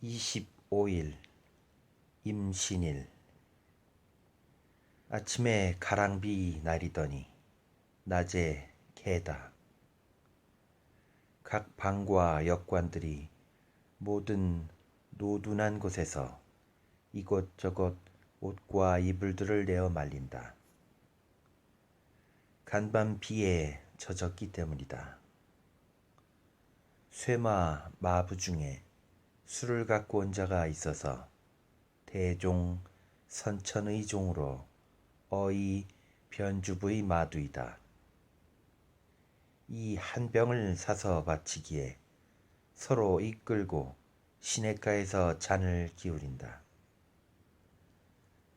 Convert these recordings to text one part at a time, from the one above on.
25일 임신일. 아침에 가랑비 내리더니 낮에 개다. 각 방과 역관들이 모든 노둔한 곳에서 이곳저곳 옷과 이불들을 내어 말린다. 간밤 비에 젖었기 때문이다. 쇠마 마부 중에 술을 갖고 온 자가 있어서 대종 선천의 종으로 어이 변주부의 마두이다. 이 한 병을 사서 바치기에 서로 이끌고 시냇가에서 잔을 기울인다.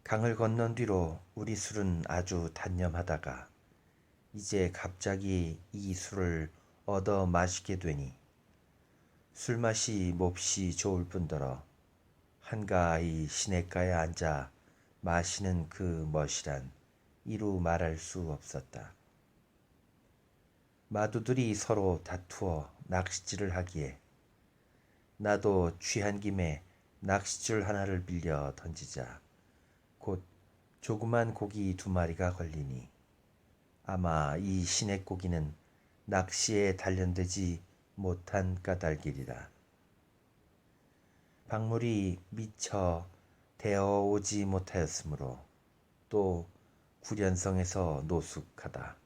강을 건넌 뒤로 우리 술은 아주 단념하다가 이제 갑자기 이 술을 얻어 마시게 되니 술맛이 몹시 좋을 뿐더러 한가히 시냇가에 앉아 마시는 그 멋이란 이루 말할 수 없었다. 마두들이 서로 다투어 낚시질을 하기에 나도 취한 김에 낚싯줄 하나를 빌려 던지자 곧 조그만 고기 2마리가 걸리니 아마 이 시냇고기는 낚시에 단련되지 못한 까닭이리라. 박물이 미처 되어오지 못하였으므로 또 구련성에서 노숙하다.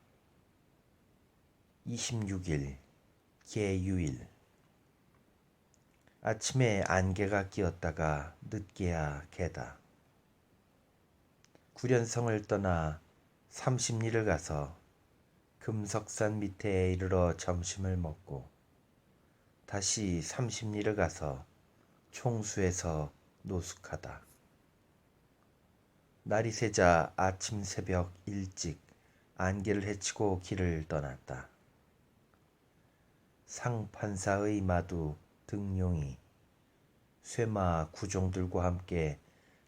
26일 개유일. 아침에 안개가 끼었다가 늦게야 개다. 구련성을 떠나 30리를 가서 금석산 밑에 이르러 점심을 먹고 다시 30리를 가서 총수에서 노숙하다. 날이 새자 아침 새벽 일찍 안개를 헤치고 길을 떠났다. 상판사의 마두 등용이 쇠마 구종들과 함께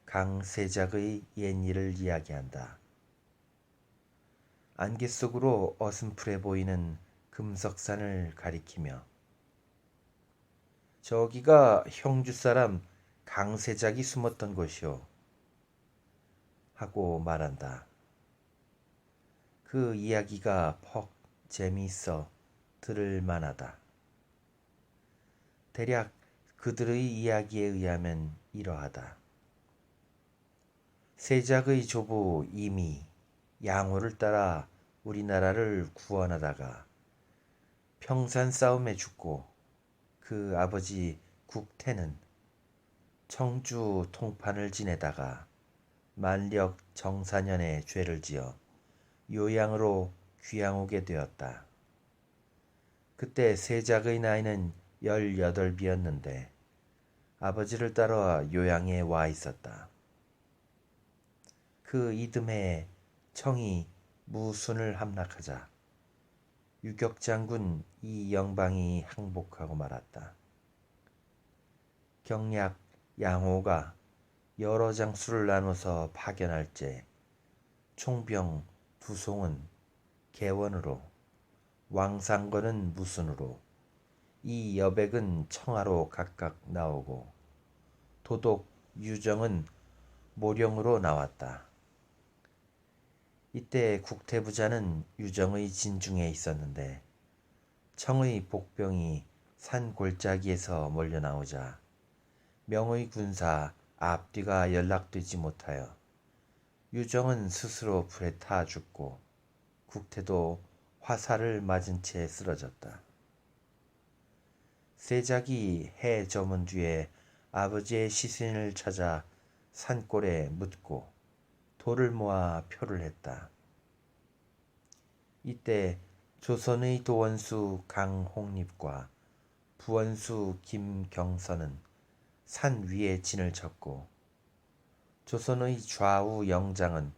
강세작의 옛일을 이야기한다. 안개 속으로 어슴푸레 보이는 금석산을 가리키며 저기가 형주 사람 강세작이 숨었던 곳이오 하고 말한다. 그 이야기가 퍽 재미있어 들을 만하다. 대략 그들의 이야기에 의하면 이러하다. 세작의 조부 이미 양호를 따라 우리나라를 구원하다가 평산 싸움에 죽고 그 아버지 국태는 청주 통판을 지내다가 만력 정사년에 죄를 지어 요양으로 귀양 오게 되었다. 그때 세작의 나이는 18이었는데 아버지를 따라 요양에 와 있었다. 그 이듬해 청이 무순을 함락하자 유격장군 이영방이 항복하고 말았다. 경략 양호가 여러 장수를 나눠서 파견할 때 총병 두송은 개원으로 왕상건은 무순으로 이 여백은 청하로 각각 나오고 도독 유정은 모령으로 나왔다. 이때 국태부자는 유정의 진중에 있었는데 청의 복병이 산 골짜기에서 몰려 나오자 명의 군사 앞뒤가 연락되지 못하여 유정은 스스로 불에 타 죽고 국태도 화살을 맞은 채 쓰러졌다. 세작이 해 저문 뒤에 아버지의 시신을 찾아 산골에 묻고 돌을 모아 표를 했다. 이때 조선의 도원수 강홍립과 부원수 김경선은 산 위에 진을 쳤고 조선의 좌우 영장은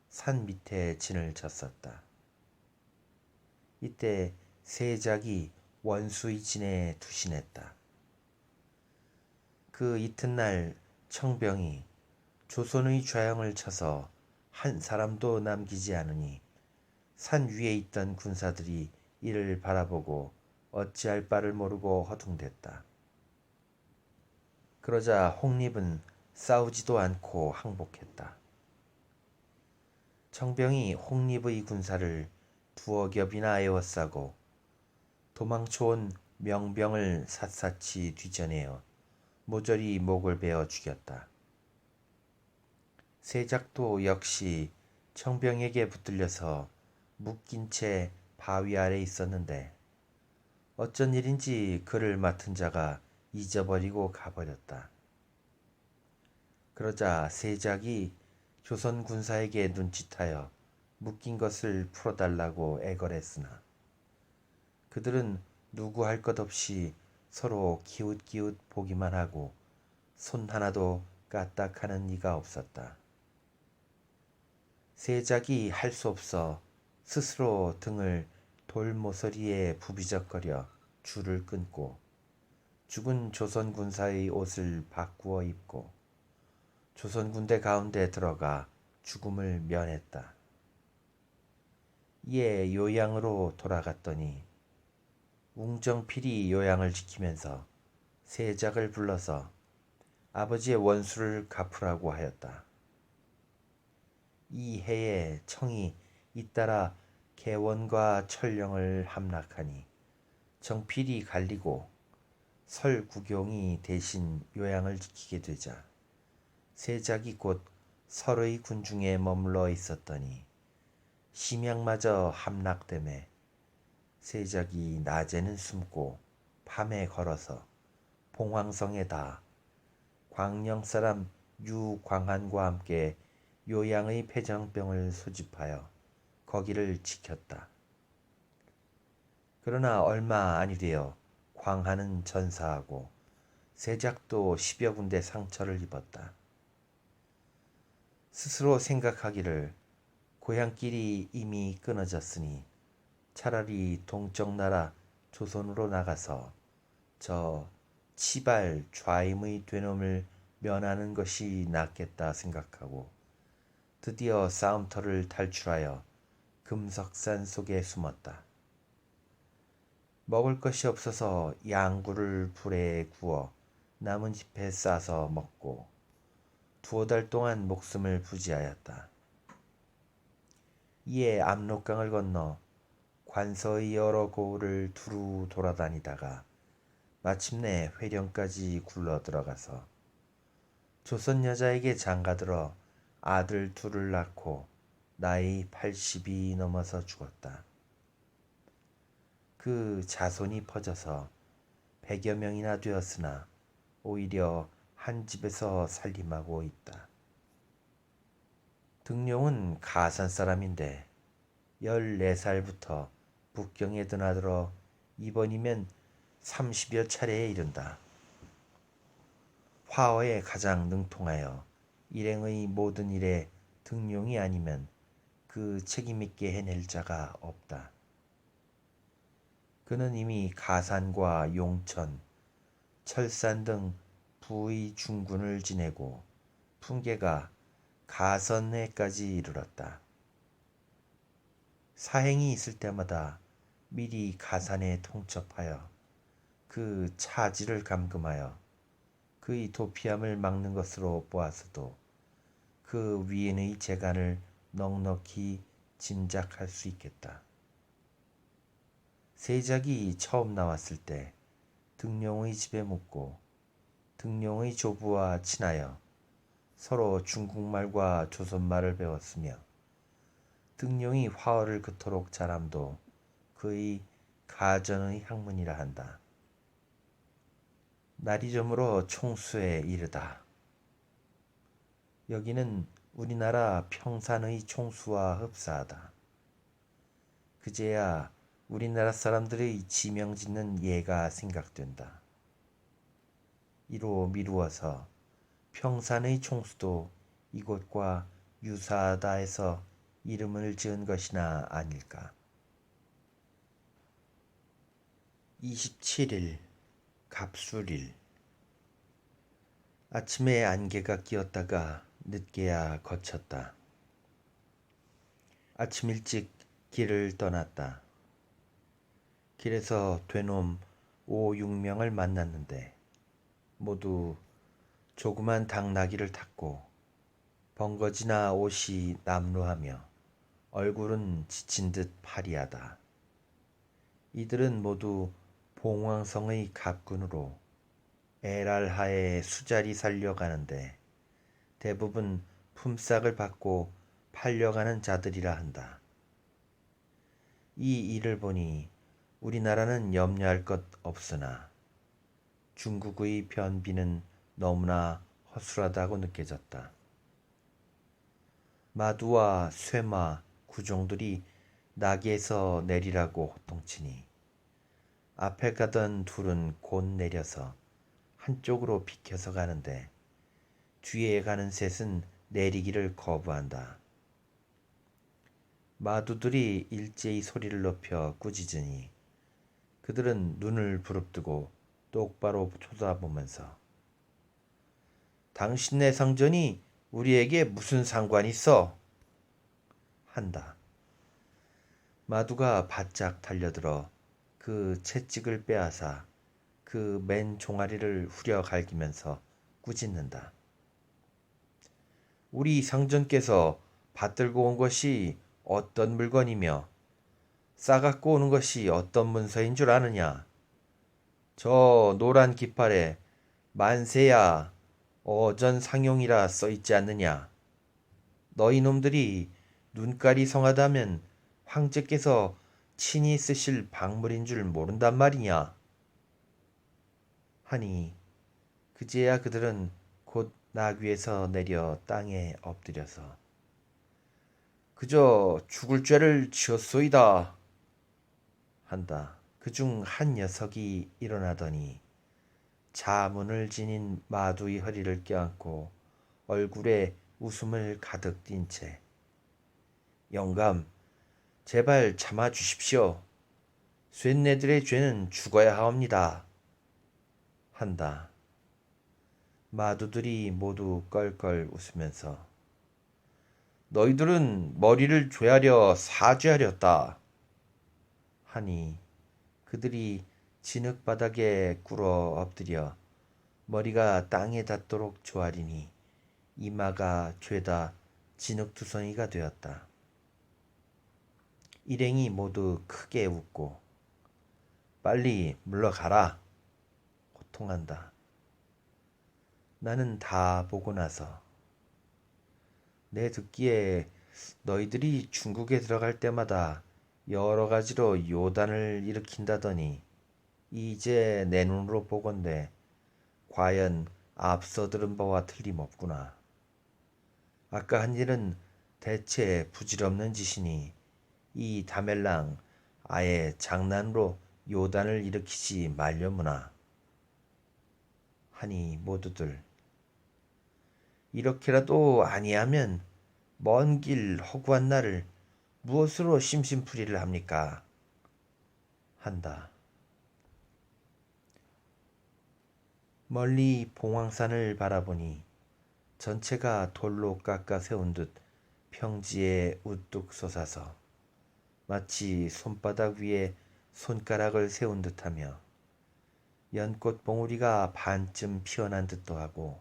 산 밑에 진을 쳤었다. 이때 세작이 원수의 진에 투신했다. 그 이튿날 청병이 조선의 좌영을 쳐서 한 사람도 남기지 않으니 산 위에 있던 군사들이 이를 바라보고 어찌할 바를 모르고 허둥댔다. 그러자 홍립은 싸우지도 않고 항복했다. 청병이 홍립의 군사를 두어 겹이나 에워싸고 도망쳐온 명병을 샅샅이 뒤져내어 모조리 목을 베어 죽였다. 세작도 역시 청병에게 붙들려서 묶인 채 바위 아래 있었는데 어쩐 일인지 그를 맡은 자가 잊어버리고 가버렸다. 그러자 세작이 조선 군사에게 눈짓하여 묶인 것을 풀어달라고 애걸했으나 그들은 누구 할 것 없이 서로 기웃기웃 보기만 하고 손 하나도 까딱하는 이가 없었다. 세작이 할 수 없어 스스로 등을 돌모서리에 부비적거려 줄을 끊고 죽은 조선 군사의 옷을 바꾸어 입고 조선 군대 가운데 들어가 죽음을 면했다. 이에 요양으로 돌아갔더니 웅정필이 요양을 지키면서 세작을 불러서 아버지의 원수를 갚으라고 하였다. 이 해에 청이 잇따라 개원과 철령을 함락하니 정필이 갈리고 설구경이 대신 요양을 지키게 되자 세작이 곧 설의 군중에 머물러 있었더니 심양마저 함락되매 세작이 낮에는 숨고 밤에 걸어서 봉황성에다 광령 사람 유광한과 함께 요양의 폐정병을 소집하여 거기를 지켰다. 그러나 얼마 아니 되어 광한은 전사하고 세작도 10여 군데 상처를 입었다. 스스로 생각하기를 고향길이 이미 끊어졌으니 차라리 동쪽 나라 조선으로 나가서 저 치발 좌임의 되놈을 면하는 것이 낫겠다 생각하고 드디어 싸움터를 탈출하여 금석산 속에 숨었다. 먹을 것이 없어서 양구를 불에 구워 나뭇잎에 싸서 먹고 두어 달 동안 목숨을 부지하였다. 이에 압록강을 건너 관서의 여러 고을을 두루 돌아다니다가 마침내 회령까지 굴러 들어가서 조선 여자에게 장가들어 아들 둘을 낳고 나이 80이 넘어서 죽었다. 그 자손이 퍼져서 100여 명이나 되었으나 오히려 한 집에서 살림하고 있다. 등룡은 가산 사람인데 14살부터 북경에 드나들어 이번이면 30여 차례에 이른다. 화어에 가장 능통하여 일행의 모든 일에 등룡이 아니면 그 책임있게 해낼 자가 없다. 그는 이미 가산과 용천, 철산 등 부의 중군을 지내고 풍계가 가선에까지 이르렀다. 사행이 있을 때마다 미리 가산에 통첩하여 그 차지를 감금하여 그의 도피함을 막는 것으로 보았어도 그 위인의 재간을 넉넉히 짐작할 수 있겠다. 세작이 처음 나왔을 때 등룡의 집에 묵고 등룡의 조부와 친하여 서로 중국말과 조선말을 배웠으며 등룡이 화어를 그토록 잘함도 그의 가전의 학문이라 한다. 날이 저물어 총수에 이르다. 여기는 우리나라 평산의 총수와 흡사하다. 그제야 우리나라 사람들의 지명 짓는 예가 생각된다. 이로 미루어서 평산의 총수도 이곳과 유사하다 해서 이름을 지은 것이나 아닐까. 27일 갑술일. 아침에 안개가 끼었다가 늦게야 거쳤다. 아침 일찍 길을 떠났다. 길에서 되놈 5, 6명을 만났는데 모두 조그만 당나귀를 탔고 벙거지나 옷이 남루하며 얼굴은 지친 듯 파리하다. 이들은 모두 봉황성의 갑군으로 에랄하에 수자리 살려가는데 대부분 품삯을 받고 팔려가는 자들이라 한다. 이 일을 보니 우리나라는 염려할 것 없으나 중국의 변비는 너무나 허술하다고 느껴졌다. 마두와 쇠마, 구종들이 나귀에서 내리라고 호통치니 앞에 가던 둘은 곧 내려서 한쪽으로 비켜서 가는데 뒤에 가는 셋은 내리기를 거부한다. 마두들이 일제히 소리를 높여 꾸짖으니 그들은 눈을 부릅뜨고 똑바로 쳐다보면서 당신네 성전이 우리에게 무슨 상관이 있어? 한다. 마두가 바짝 달려들어 그 채찍을 빼앗아 그 맨 종아리를 후려 갈기면서 꾸짖는다. 우리 성전께서 받들고 온 것이 어떤 물건이며 싸갖고 오는 것이 어떤 문서인 줄 아느냐? 저 노란 깃발에 만세야 어전상용이라 써있지 않느냐? 너희 놈들이 눈깔이 성하다면 황제께서 친히 쓰실 박물인 줄 모른단 말이냐? 하니 그제야 그들은 곧 나귀에서 내려 땅에 엎드려서 그저 죽을 죄를 지었소이다 한다. 그중 한 녀석이 일어나더니 자문을 지닌 마두의 허리를 껴안고 얼굴에 웃음을 가득 띤 채 영감, 제발 참아 주십시오. 쇳내들의 죄는 죽어야 하옵니다. 한다. 마두들이 모두 껄껄 웃으면서 너희들은 머리를 죄하려 사죄하렸다. 하니 그들이 진흙바닥에 꿇어 엎드려 머리가 땅에 닿도록 조아리니 이마가 죄다 진흙투성이가 되었다. 일행이 모두 크게 웃고 빨리 물러가라 호통한다. 나는 다 보고 나서 내 듣기에 너희들이 중국에 들어갈 때마다 여러 가지로 요단을 일으킨다더니 이제 내 눈으로 보건대 과연 앞서 들은 바와 틀림없구나. 아까 한 일은 대체 부질없는 짓이니 이 다멜랑 아예 장난으로 요단을 일으키지 말려무나. 하니 모두들 이렇게라도 아니하면 먼 길 허구한 나를 무엇으로 심심풀이를 합니까? 한다. 멀리 봉황산을 바라보니 전체가 돌로 깎아 세운 듯 평지에 우뚝 솟아서 마치 손바닥 위에 손가락을 세운 듯하며 연꽃 봉우리가 반쯤 피어난 듯도 하고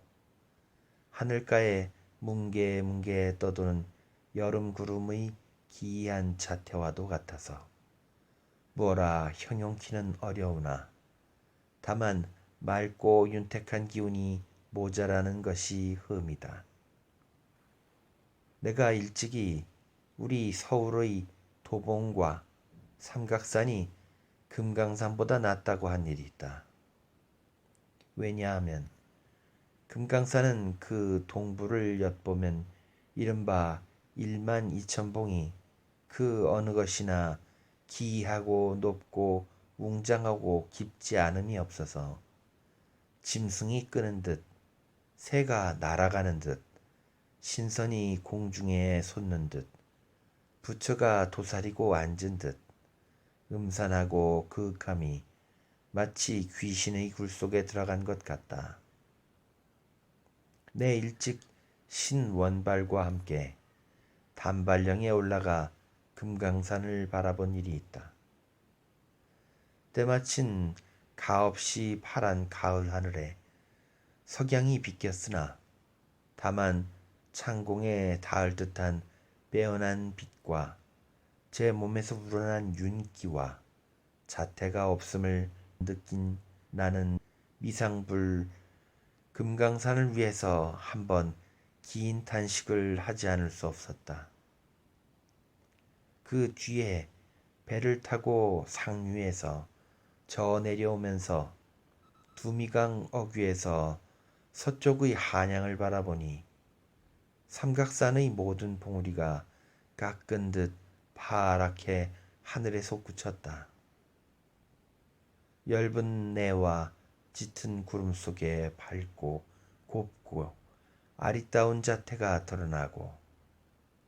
하늘가에 뭉게뭉게 떠도는 여름 구름의 기이한 자태와도 같아서 뭐라 형용키는 어려우나 다만 맑고 윤택한 기운이 모자라는 것이 흠이다. 내가 일찍이 우리 서울의 도봉과 삼각산이 금강산보다 낫다고 한 일이 있다. 왜냐하면 금강산은 그 동부를 엿보면 이른바 12,000봉이 그 어느 것이나 기이하고 높고 웅장하고 깊지 않음이 없어서 짐승이 끄는 듯 새가 날아가는 듯 신선이 공중에 솟는 듯 부처가 도사리고 앉은 듯 음산하고 그윽함이 마치 귀신의 굴 속에 들어간 것 같다. 내 일찍 신원발과 함께 단발령에 올라가 금강산을 바라본 일이 있다. 때마침 가없이 파란 가을 하늘에 석양이 비꼈으나 다만 창공에 닿을 듯한 빼어난 빛과 제 몸에서 우러난 윤기와 자태가 없음을 느낀 나는 미상불 금강산을 위해서 한번 긴 탄식을 하지 않을 수 없었다. 그 뒤에 배를 타고 상류에서 저 내려오면서 두미강 어귀에서 서쪽의 한양을 바라보니 삼각산의 모든 봉우리가 깎은 듯 파랗게 하늘에 솟구쳤다. 엷은 내와 짙은 구름 속에 밝고 곱고 아리따운 자태가 드러나고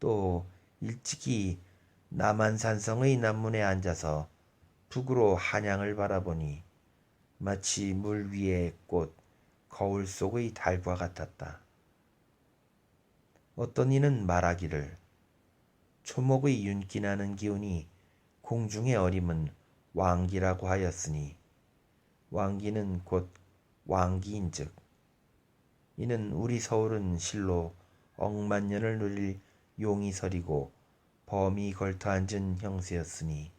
또 일찍이 남한산성의 남문에 앉아서 북으로 한양을 바라보니 마치 물 위의 꽃, 거울 속의 달과 같았다. 어떤 이는 말하기를 초목의 윤기나는 기운이 공중에 어림은 왕기라고 하였으니 왕기는 곧 왕기인즉 이는 우리 서울은 실로 억만년을 누릴 용이 서리고 범이 걸터앉은 형세였으니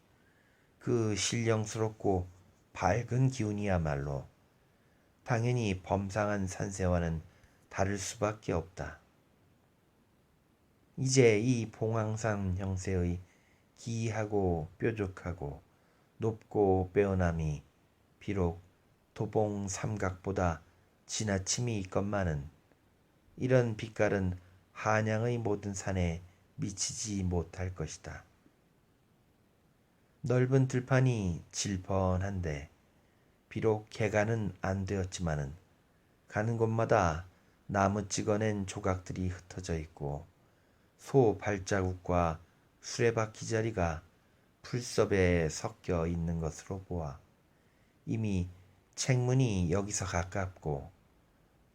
그 신령스럽고 밝은 기운이야말로 당연히 범상한 산세와는 다를 수밖에 없다. 이제 이 봉황산 형세의 기이하고 뾰족하고 높고 빼어남이 비록 도봉 삼각보다 지나침이 있건만은 이런 빛깔은 한양의 모든 산에 미치지 못할 것이다. 넓은 들판이 질펀한데 비록 개간은 안 되었지만은 가는 곳마다 나무 찍어낸 조각들이 흩어져 있고 소 발자국과 수레바퀴 자리가 풀섭에 섞여 있는 것으로 보아 이미 책문이 여기서 가깝고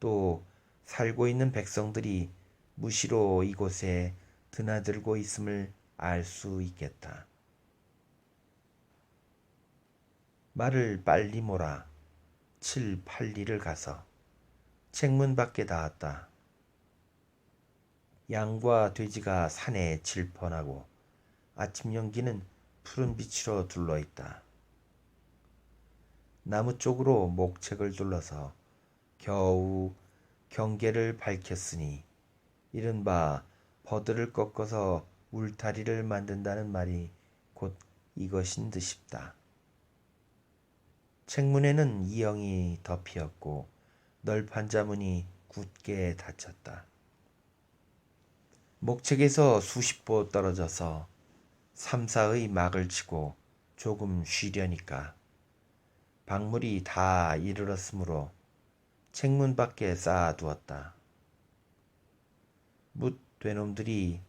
또 살고 있는 백성들이 무시로 이곳에 드나들고 있음을 알 수 있겠다. 말을 빨리 몰아 7, 8리를 가서 책문 밖에 닿았다. 양과 돼지가 산에 질펀하고 아침 연기는 푸른 빛으로 둘러있다. 나무 쪽으로 목책을 둘러서 겨우 경계를 밝혔으니 이른바 버들을 꺾어서 울타리를 만든다는 말이 곧 이것인 듯 싶다. 책문에는 이영이 덮이었고 널판 자문이 굳게 닫혔다. 목책에서 수십 보 떨어져서 삼사의 막을 치고 조금 쉬려니까 박물이 다 이르렀으므로 책문 밖에 쌓아두었다. 뭇 되놈들이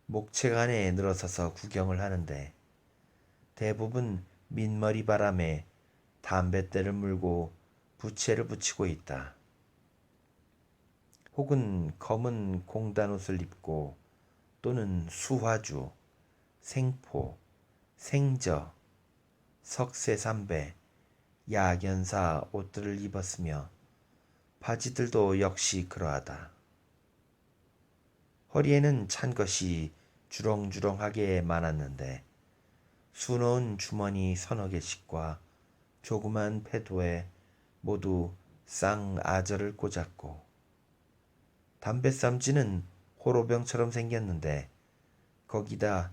목책 안에 늘어서서 구경을 하는데 대부분 민머리 바람에 담뱃대를 물고 부채를 붙이고 있다. 혹은 검은 공단옷을 입고 또는 수화주, 생포, 생저, 석쇠삼배, 야견사 옷들을 입었으며 바지들도 역시 그러하다. 허리에는 찬 것이 주렁주렁하게 많았는데 수놓은 주머니 서너 개씩과 조그만 패도에 모두 쌍아절을 꽂았고 담뱃삼지는 호로병처럼 생겼는데 거기다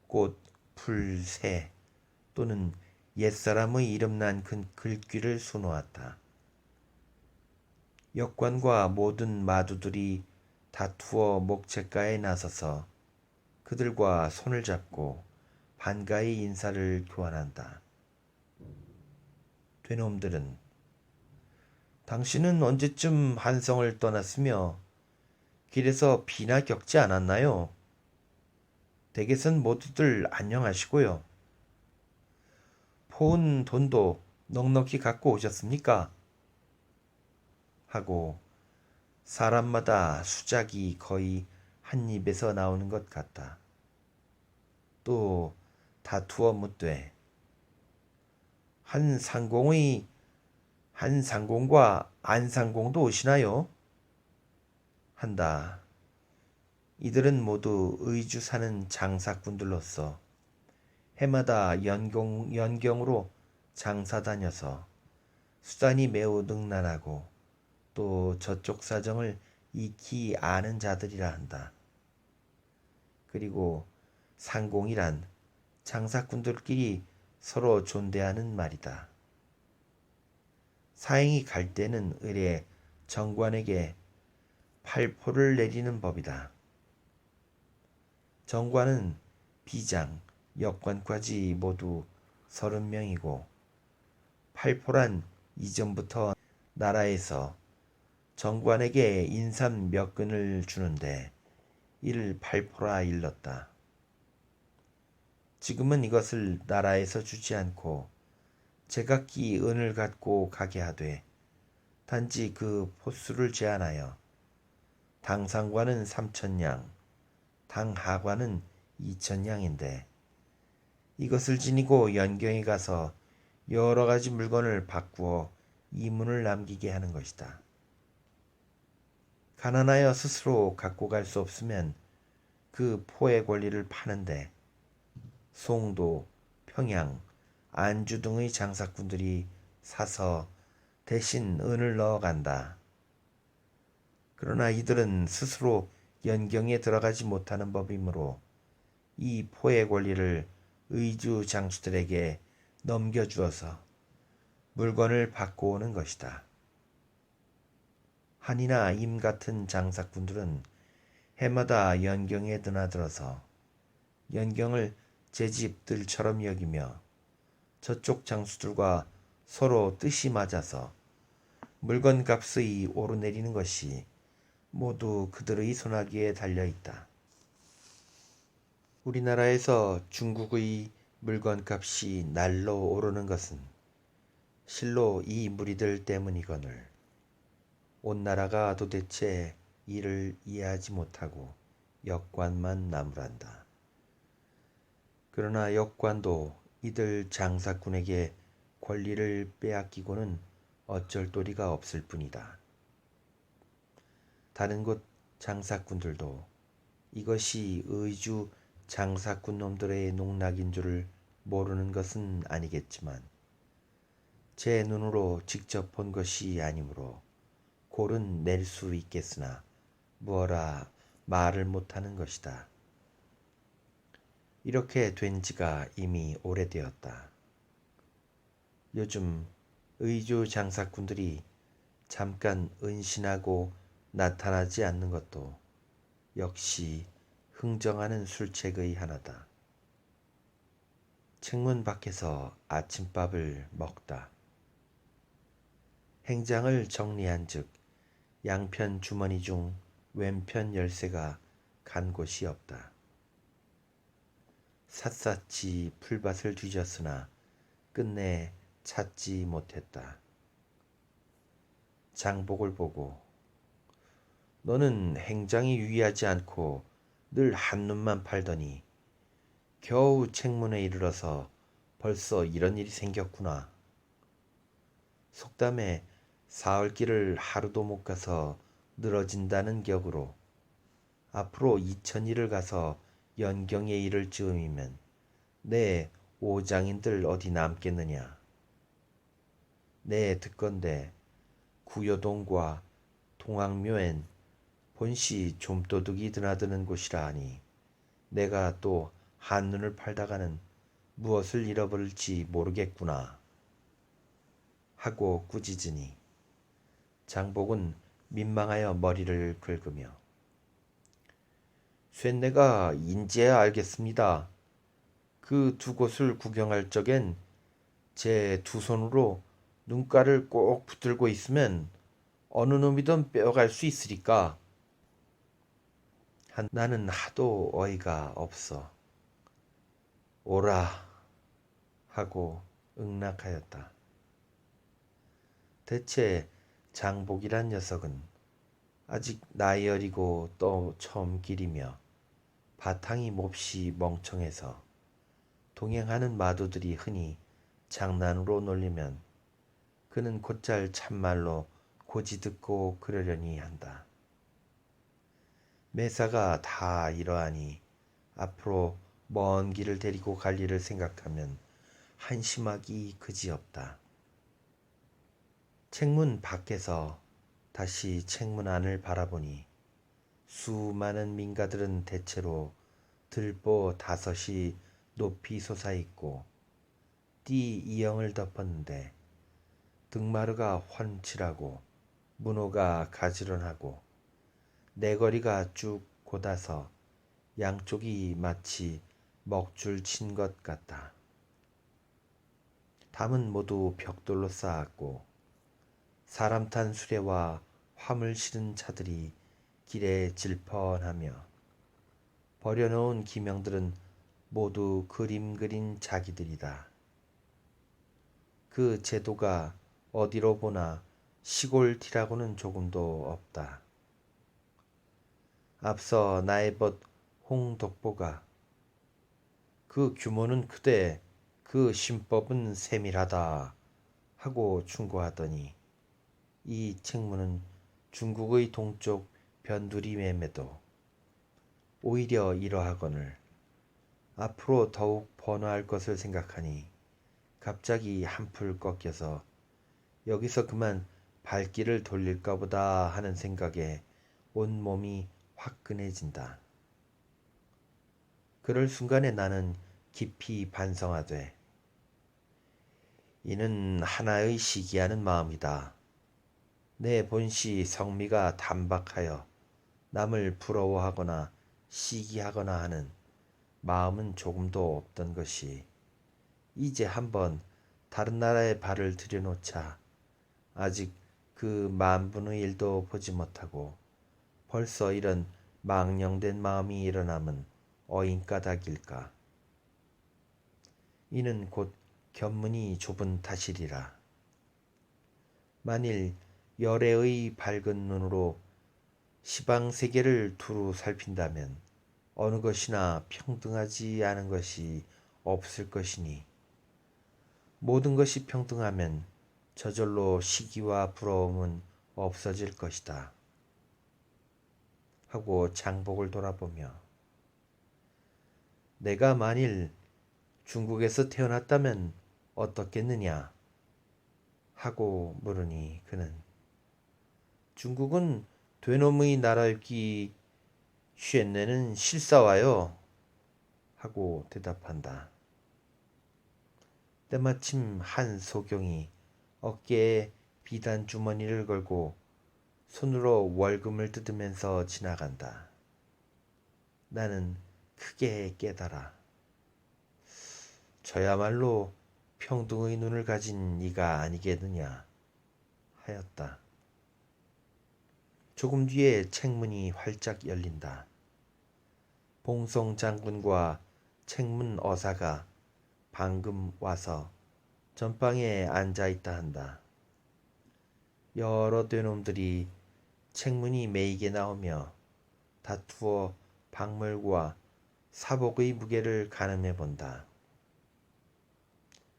꽃, 풀, 새 또는 옛사람의 이름난 글귀를 수놓았다. 역관과 모든 마두들이 다투어 목책가에 나서서 그들과 손을 잡고 반가이 인사를 교환한다. 되놈들은 당신은 언제쯤 한성을 떠났으며 길에서 비나 겪지 않았나요? 댁에선 모두들 안녕하시고요. 포은 돈도 넉넉히 갖고 오셨습니까? 하고 사람마다 수작이 거의 한 입에서 나오는 것 같다. 또 다투어 묻되 한 한상공과 안상공도 오시나요? 한다. 이들은 모두 의주 사는 장사꾼들로서 해마다 연경으로 장사 다녀서 수단이 매우 능란하고 또 저쪽 사정을 익히 아는 자들이라 한다. 그리고 상공이란 장사꾼들끼리 서로 존대하는 말이다. 사행이 갈 때는 의례 정관에게 팔포를 내리는 법이다. 정관은 비장, 역관까지 모두 30명이고 팔포란 이전부터 나라에서 정관에게 인삼 몇 근을 주는데 이를 팔포라 일렀다. 지금은 이것을 나라에서 주지 않고 제각기 은을 갖고 가게 하되 단지 그 포수를 제한하여 당상관은 3,000냥, 당하관은 2,000냥인데 이것을 지니고 연경에 가서 여러 가지 물건을 바꾸어 이문을 남기게 하는 것이다. 가난하여 스스로 갖고 갈 수 없으면 그 포의 권리를 파는데 송도, 평양, 안주 등의 장사꾼들이 사서 대신 은을 넣어간다. 그러나 이들은 스스로 연경에 들어가지 못하는 법이므로 이 포의 권리를 의주 장수들에게 넘겨주어서 물건을 바꿔오는 것이다. 한이나 임 같은 장사꾼들은 해마다 연경에 드나들어서 연경을 제 집들처럼 여기며 저쪽 장수들과 서로 뜻이 맞아서 물건값의 오르내리는 것이 모두 그들의 손아귀에 달려있다. 우리나라에서 중국의 물건값이 날로 오르는 것은 실로 이 무리들 때문이거늘 온 나라가 도대체 이를 이해하지 못하고 역관만 나무란다. 그러나 역관도 이들 장사꾼에게 권리를 빼앗기고는 어쩔 도리가 없을 뿐이다. 다른 곳 장사꾼들도 이것이 의주 장사꾼 놈들의 농락인 줄을 모르는 것은 아니겠지만 제 눈으로 직접 본 것이 아니므로 골은 낼 수 있겠으나 무어라 말을 못하는 것이다. 이렇게 된 지가 이미 오래되었다. 요즘 의주 장사꾼들이 잠깐 은신하고 나타나지 않는 것도 역시 흥정하는 술책의 하나다. 책문 밖에서 아침밥을 먹다. 행장을 정리한 즉 양편 주머니 중 왼편 열쇠가 간 곳이 없다. 샅샅이 풀밭을 뒤졌으나 끝내 찾지 못했다. 장복을 보고 너는 행장이 유의하지 않고 늘 한눈만 팔더니 겨우 책문에 이르러서 벌써 이런 일이 생겼구나. 속담에 사흘길을 하루도 못 가서 늘어진다는 격으로 앞으로 2000일을 가서 연경에 이를 즈음이면 내 오장인들 어디 남겠느냐. 내 듣건대 구여동과 동학묘엔 본시 좀도둑이 드나드는 곳이라 하니 내가 또 한눈을 팔다가는 무엇을 잃어버릴지 모르겠구나 하고 꾸짖으니 장복은 민망하여 머리를 긁으며 쇳내가 인제야 알겠습니다. 그 두 곳을 구경할 적엔 제 두 손으로 눈가를 꼭 붙들고 있으면 어느 놈이든 빼어갈 수 있으리까. 나는 하도 어이가 없어 오라 하고 응낙하였다. 대체 장복이란 녀석은 아직 나이 어리고 또 처음 길이며 바탕이 몹시 멍청해서 동행하는 마도들이 흔히 장난으로 놀리면 그는 곧잘 참말로 고지 듣고 그러려니 한다. 매사가 다 이러하니 앞으로 먼 길을 데리고 갈 일을 생각하면 한심하기 그지없다. 책문 밖에서 다시 책문 안을 바라보니 수많은 민가들은 대체로 들보 5이 높이 솟아있고 띠 이형을 덮었는데 등마루가 훤칠하고 문호가 가지런하고 내거리가 쭉 곧아서 양쪽이 마치 먹줄 친 것 같다. 담은 모두 벽돌로 쌓았고 사람 탄 수레와 화물 실은 차들이 길에 질펀하며 버려놓은 기명들은 모두 그림 그린 자기들이다. 그 제도가 어디로 보나 시골 티라고는 조금도 없다. 앞서 나의 벗 홍덕보가 그 규모는 크되 그 신법은 세밀하다 하고 충고하더니 이 책문은 중국의 동쪽 변두리매매도 오히려 이러하거늘 앞으로 더욱 번화할 것을 생각하니 갑자기 한풀 꺾여서 여기서 그만 발길을 돌릴까 보다 하는 생각에 온몸이 화끈해진다. 그럴 순간에 나는 깊이 반성하되 이는 하나의 시기하는 마음이다. 내 본시 성미가 단박하여 남을 부러워하거나 시기하거나 하는 마음은 조금도 없던 것이 이제 한번 다른 나라에 발을 들여놓자 아직 그 만분의 일도 보지 못하고 벌써 이런 망령된 마음이 일어남은 어인까닭일까. 이는 곧 견문이 좁은 탓이리라. 만일 열애의 밝은 눈으로 시방 세계를 두루 살핀다면 어느 것이나 평등하지 않은 것이 없을 것이니 모든 것이 평등하면 저절로 시기와 부러움은 없어질 것이다. 하고 장복을 돌아보며 내가 만일 중국에서 태어났다면 어떻겠느냐 하고 물으니 그는 중국은 되놈의 나라였기 쉔내는 실사와요 하고 대답한다. 때마침 한 소경이 어깨에 비단 주머니를 걸고 손으로 월금을 뜯으면서 지나간다. 나는 크게 깨달아. 저야말로 평등의 눈을 가진 이가 아니겠느냐 하였다. 조금 뒤에 책문이 활짝 열린다. 봉송 장군과 책문 어사가 방금 와서 전방에 앉아있다 한다. 여러 되놈들이 책문이 메이게 나오며 다투어 박물과 사복의 무게를 가늠해 본다.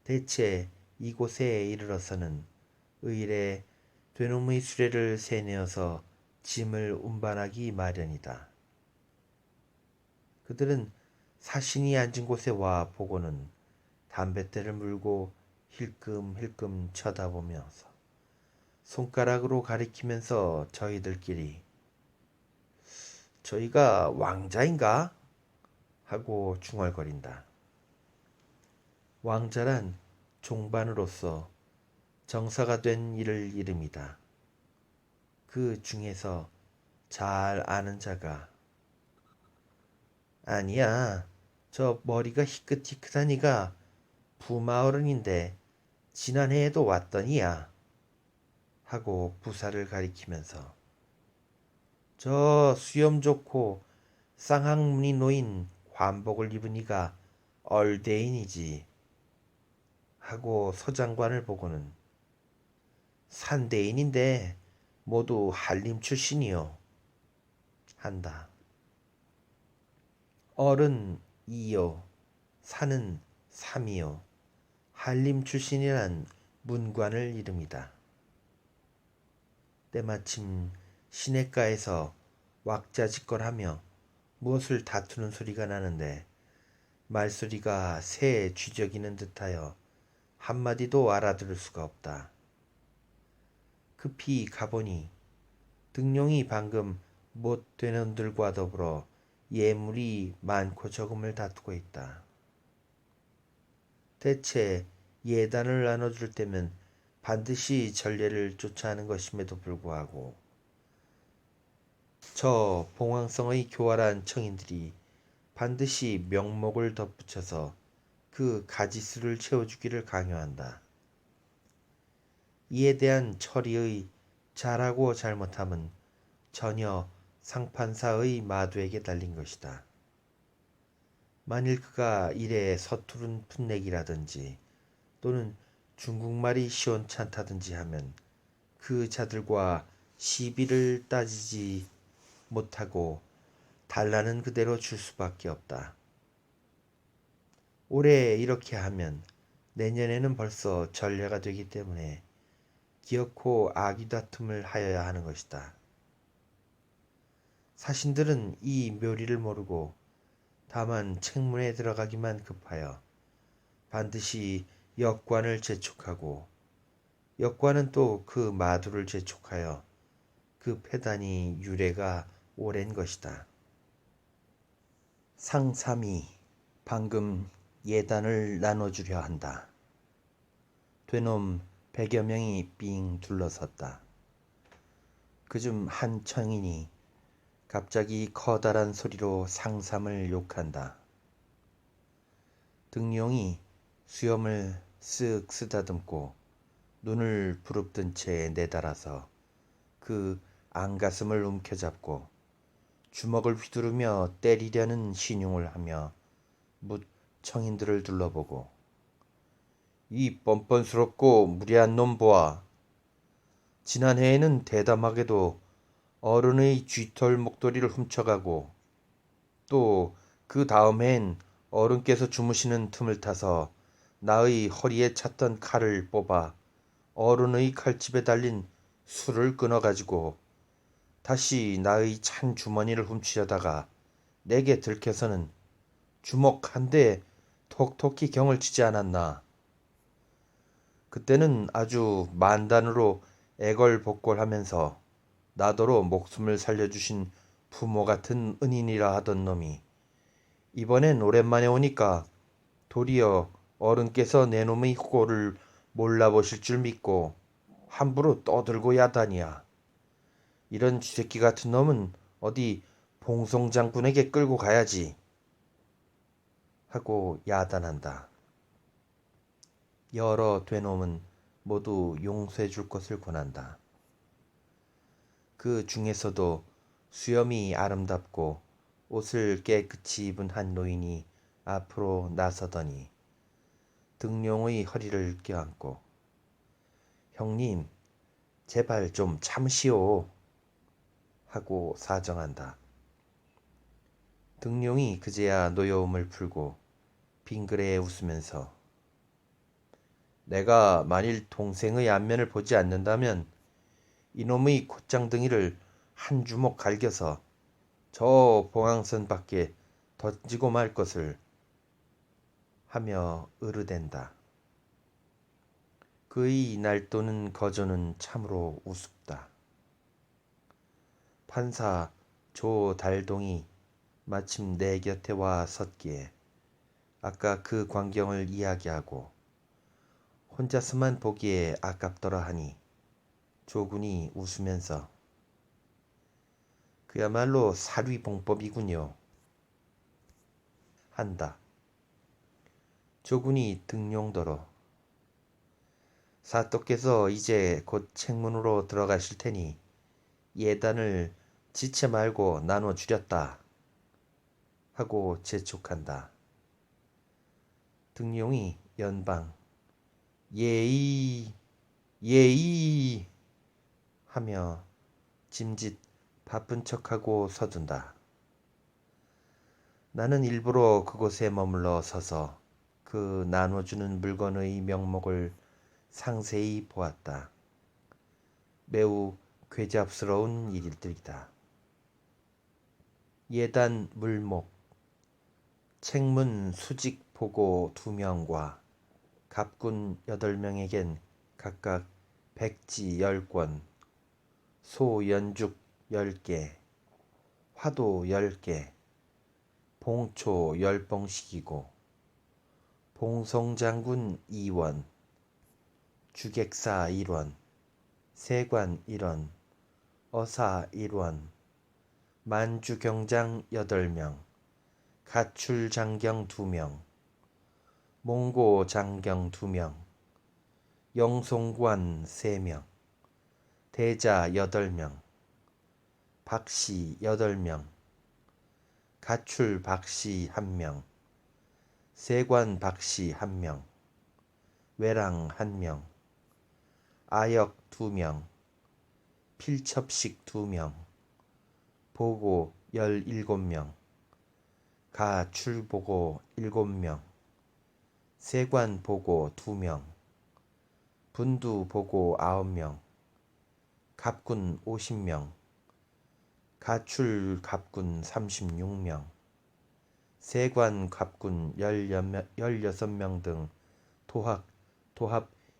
대체 이곳에 이르러서는 의례 되놈의 수레를 세내어서 짐을 운반하기 마련이다. 그들은 사신이 앉은 곳에 와 보고는 담뱃대를 물고 힐끔힐끔 쳐다보면서 손가락으로 가리키면서 저희들끼리 저희가 왕자인가? 하고 중얼거린다. 왕자란 종반으로서 정사가 된 이를 이름이다. 그 중에서 잘 아는 자가 아니야. 저 머리가 희끗희끗한 이가 부마어른인데 지난해에도 왔더니야. 하고 부사를 가리키면서 저 수염 좋고 쌍학문이 놓인 관복을 입은 이가 얼대인이지. 하고 서장관을 보고는 산대인인데 모두 한림 출신이요. 한다. 얼은 2요. 산은 3이요. 한림 출신이란 문관을 이릅니다. 때마침 시냇가에서 왁자지껄하며 무엇을 다투는 소리가 나는데 말소리가 새에 쥐저기는 듯하여 한마디도 알아들을 수가 없다. 급히 가보니 등용이 방금 못된 놈들과 더불어 예물이 많고 적음을 다투고 있다. 대체 예단을 나눠줄 때면 반드시 전례를 쫓아 하는 것임에도 불구하고 저 봉황성의 교활한 청인들이 반드시 명목을 덧붙여서 그 가지수를 채워주기를 강요한다. 이에 대한 처리의 잘하고 잘못함은 전혀 상판사의 마두에게 달린 것이다. 만일 그가 이래 서투른 풋내기라든지 또는 중국말이 시원찮다든지 하면 그 자들과 시비를 따지지 못하고 달라는 그대로 줄 수밖에 없다. 올해 이렇게 하면 내년에는 벌써 전례가 되기 때문에 기어코 아귀다툼을 하여야 하는 것이다. 사신들은 이 묘리를 모르고 다만 책문에 들어가기만 급하여 반드시 역관을 재촉하고 역관은 또 그 마두를 재촉하여 그 패단이 유래가 오랜 것이다. 상삼이 방금 예단을 나눠주려 한다. 되놈 100여 명이 삥 둘러섰다. 그중 한 청인이 갑자기 커다란 소리로 상삼을 욕한다. 등용이 수염을 쓱 쓰다듬고 눈을 부릅뜬 채 내달아서 그 안가슴을 움켜잡고 주먹을 휘두르며 때리려는 신용을 하며 묻 청인들을 둘러보고 이 뻔뻔스럽고 무례한 놈 보아. 지난해에는 대담하게도 어른의 쥐털 목도리를 훔쳐가고 또 그 다음 해엔 어른께서 주무시는 틈을 타서 나의 허리에 찼던 칼을 뽑아 어른의 칼집에 달린 술을 끊어가지고 다시 나의 찬 주머니를 훔치려다가 내게 들켜서는 주먹 한 대 톡톡히 경을 치지 않았나. 그때는 아주 만단으로 애걸복걸하면서 나더러 목숨을 살려주신 부모 같은 은인이라 하던 놈이 이번엔 오랜만에 오니까 도리어 어른께서 내 놈의 호고를 몰라보실 줄 믿고 함부로 떠들고 야단이야. 이런 쥐새끼 같은 놈은 어디 봉송장군에게 끌고 가야지 하고 야단한다. 여러 되놈은 모두 용서해 줄 것을 권한다. 그 중에서도 수염이 아름답고 옷을 깨끗이 입은 한 노인이 앞으로 나서더니 등용의 허리를 껴안고 형님 제발 좀 참으시오 하고 사정한다. 등용이 그제야 노여움을 풀고 빙그레 웃으면서 내가 만일 동생의 안면을 보지 않는다면 이놈의 콧장등이를 한 주먹 갈겨서 저 봉황선 밖에 던지고 말 것을 하며 으르댄다. 그의 날도는 거조는 참으로 우습다. 판사 조달동이 마침 내 곁에 와 섰기에 아까 그 광경을 이야기하고 혼자서만 보기에 아깝더라 하니 조군이 웃으면서 그야말로 사위봉법이군요 한다. 조군이 등용더러 사또께서 이제 곧 책문으로 들어가실 테니 예단을 지체 말고 나눠주렸다 하고 재촉한다. 등용이 연방 예의 예의 하며 짐짓 바쁜 척하고 서둔다. 나는 일부러 그곳에 머물러 서서 그 나눠주는 물건의 명목을 상세히 보았다. 매우 괴잡스러운 일들이다. 예단 물목, 책문 수직 보고 2명과 갑군 8명에겐 각각 백지 10권, 소 연죽 10개, 화도 10개, 봉초 10봉씩이고 봉송장군 2원, 주객사 1원, 세관 1원, 어사 1원, 만주경장 8명, 가출장경 2명, 몽고장경 2명, 영송관 3명, 대자 8명, 박씨 8명, 가출 박씨 1명, 세관 박씨 1명, 외랑 1명, 아역 2명, 필첩식 2명, 보고 17명, 가출보고 7명, 세관보고 2명, 분두보고 9명, 갑군 50명, 가출갑군 36명, 세관갑군 16명 등 도합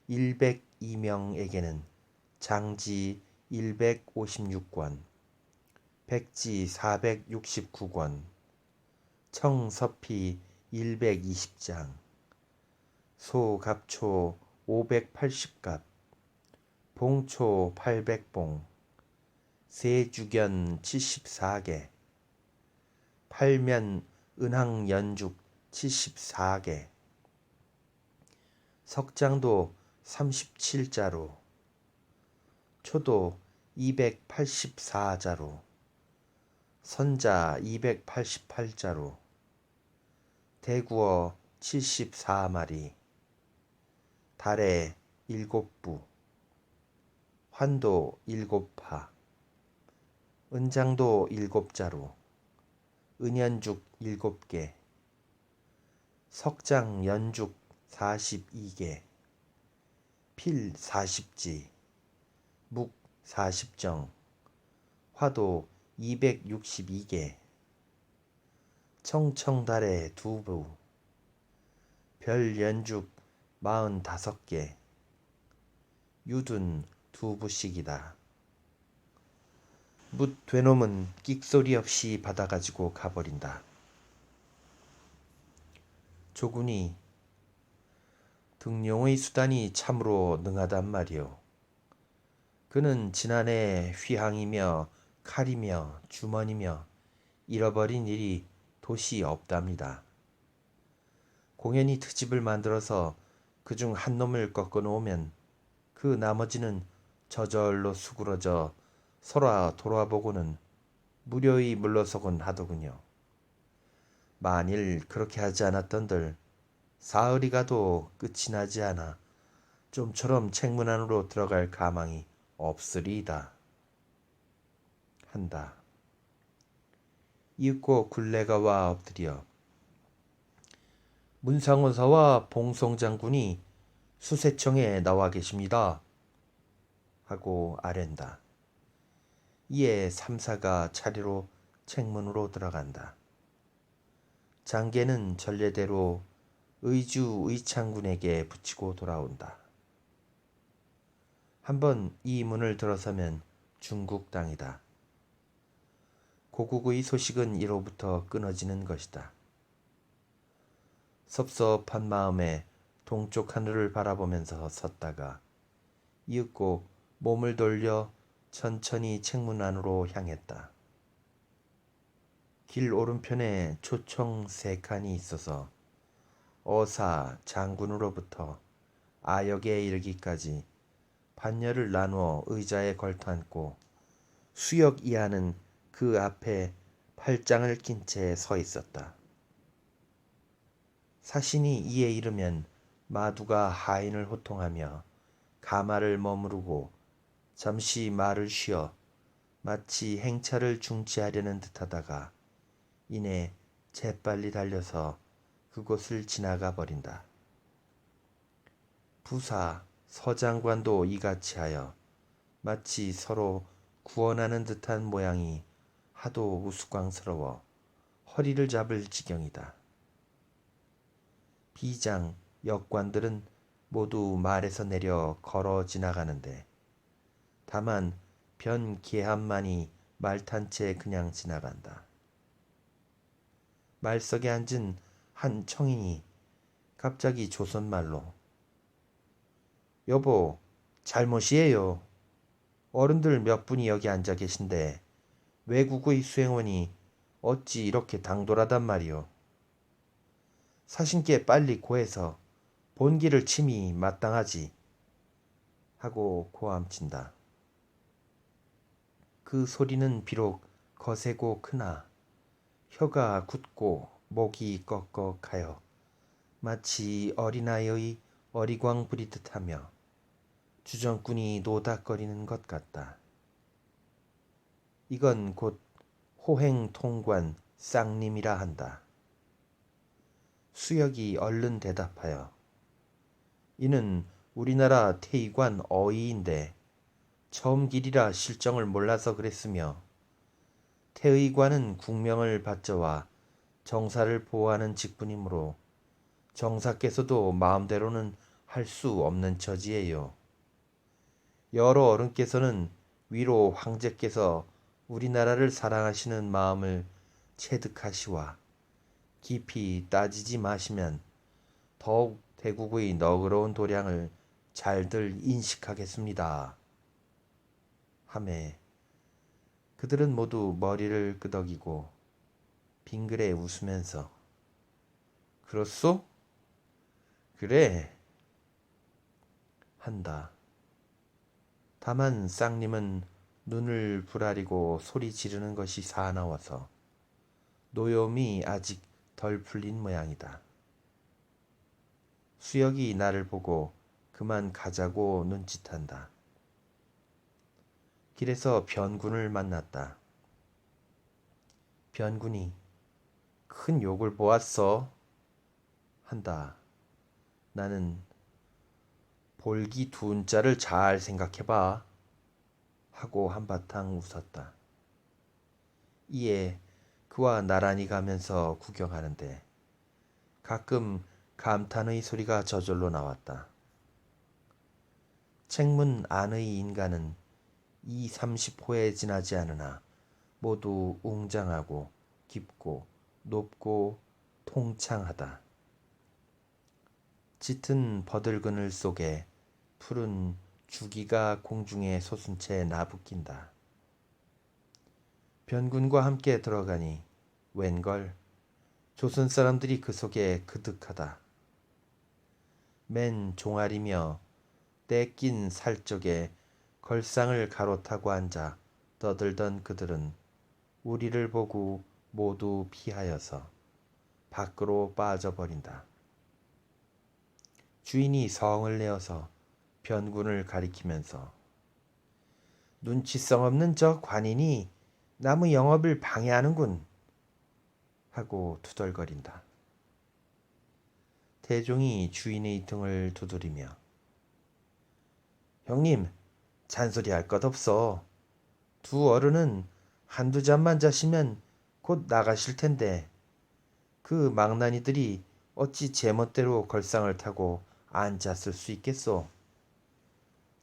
102명에게는 장지 156권, 백지 469권, 청서피 120장, 소갑초 580갑, 봉초 800봉, 세주견 74개, 팔면 은항연죽 74개, 석장도 37자루, 초도 284자루, 선자 288자루, 대구어 74마리, 달에 7부, 환도 7파, 은장도 7자루, 은연죽 7개, 석장 연죽 42개, 필 40지, 묵 40정, 화도 262개, 청청달에 2부, 별 연죽 45개, 유둔 2부씩이다. 묻 되놈은 끽소리 없이 받아가지고 가버린다. 조군이 등용의 수단이 참으로 능하단 말이오. 그는 지난해 휘항이며 칼이며 주머니며 잃어버린 일이 도시 없답니다. 공연히 트집을 만들어서 그중 한 놈을 꺾어 놓으면 그 나머지는 저절로 수그러져 서로 돌아보고는 무료히 물러서곤 하더군요. 만일 그렇게 하지 않았던들 사흘이 가도 끝이 나지 않아 좀처럼 책문 안으로 들어갈 가망이 없으리이다. 한다. 이윽고 굴레가 와 엎드려 문상원사와 봉송장군이 수세청에 나와 계십니다. 하고 아랜다. 이에 삼사가 차례로 책문으로 들어간다. 장계는 전례대로 의주 의창군에게 붙이고 돌아온다. 한번 이 문을 들어서면 중국 땅이다. 고국의 소식은 이로부터 끊어지는 것이다. 섭섭한 마음에 동쪽 하늘을 바라보면서 섰다가 이윽고 몸을 돌려 천천히 책문 안으로 향했다. 길 오른편에 초청 3칸이 있어서 어사 장군으로부터 아역에 이르기까지 반열을 나누어 의자에 걸터앉고 수역 이하는 그 앞에 팔짱을 낀 채 서 있었다. 사신이 이에 이르면 마두가 하인을 호통하며 가마를 머무르고 잠시 말을 쉬어 마치 행차를 중지하려는 듯하다가 이내 재빨리 달려서 그곳을 지나가 버린다. 부사, 서장관도 이같이 하여 마치 서로 구원하는 듯한 모양이 하도 우스꽝스러워 허리를 잡을 지경이다. 비장, 역관들은 모두 말에서 내려 걸어 지나가는데 다만 변 계함만이 말 탄 채 그냥 지나간다. 말석에 앉은 한 청인이 갑자기 조선말로 여보, 잘못이에요. 어른들 몇 분이 여기 앉아 계신데 외국의 수행원이 어찌 이렇게 당돌하단 말이오. 사신께 빨리 고해서 본기를 침이 마땅하지 하고 고함친다. 그 소리는 비록 거세고 크나 혀가 굳고 목이 꺽꺽하여 마치 어린아이의 어리광 부리듯 하며 주정꾼이 노닥거리는 것 같다. 이건 곧 호행통관 쌍님이라 한다. 수역이 얼른 대답하여 이는 우리나라 태의관 어의인데 처음 길이라 실정을 몰라서 그랬으며 태의관은 국명을 받져와 정사를 보호하는 직분이므로 정사께서도 마음대로는 할 수 없는 처지예요. 여러 어른께서는 위로 황제께서 우리나라를 사랑하시는 마음을 체득하시와 깊이 따지지 마시면 더욱 대국의 너그러운 도량을 잘들 인식하겠습니다. 하매 그들은 모두 머리를 끄덕이고 빙그레 웃으면서 그렇소? 그래 한다. 다만 쌍님은 눈을 부라리고 소리 지르는 것이 사나워서 노염이 아직 덜 풀린 모양이다. 수역이 나를 보고 그만 가자고 눈짓한다. 길에서 변군을 만났다. 변군이 큰 욕을 보았어 한다. 나는 볼기 둔자를 잘 생각해봐 하고 한바탕 웃었다. 이에 그와 나란히 가면서 구경하는데 가끔 감탄의 소리가 저절로 나왔다. 책문 안의 인간은 30호에 지나지 않으나 모두 웅장하고 깊고 높고 통창하다. 짙은 버들그늘 속에 푸른 주기가 공중에 솟은 채 나부낀다. 변군과 함께 들어가니 웬걸 조선 사람들이 그 속에 그득하다. 맨 종아리며 떼낀 살적에 걸상을 가로타고 앉아 떠들던 그들은 우리를 보고 모두 피하여서 밖으로 빠져버린다. 주인이 성을 내어서 변군을 가리키면서 눈치성 없는 저 관인이 나무 영업을 방해하는군 하고 투덜거린다. 태종이 주인의 등을 두드리며 형님 잔소리할 것 없어. 두 어른은 한두 잠만 자시면 곧 나가실 텐데 그 망나니들이 어찌 제멋대로 걸상을 타고 앉았을 수 있겠소.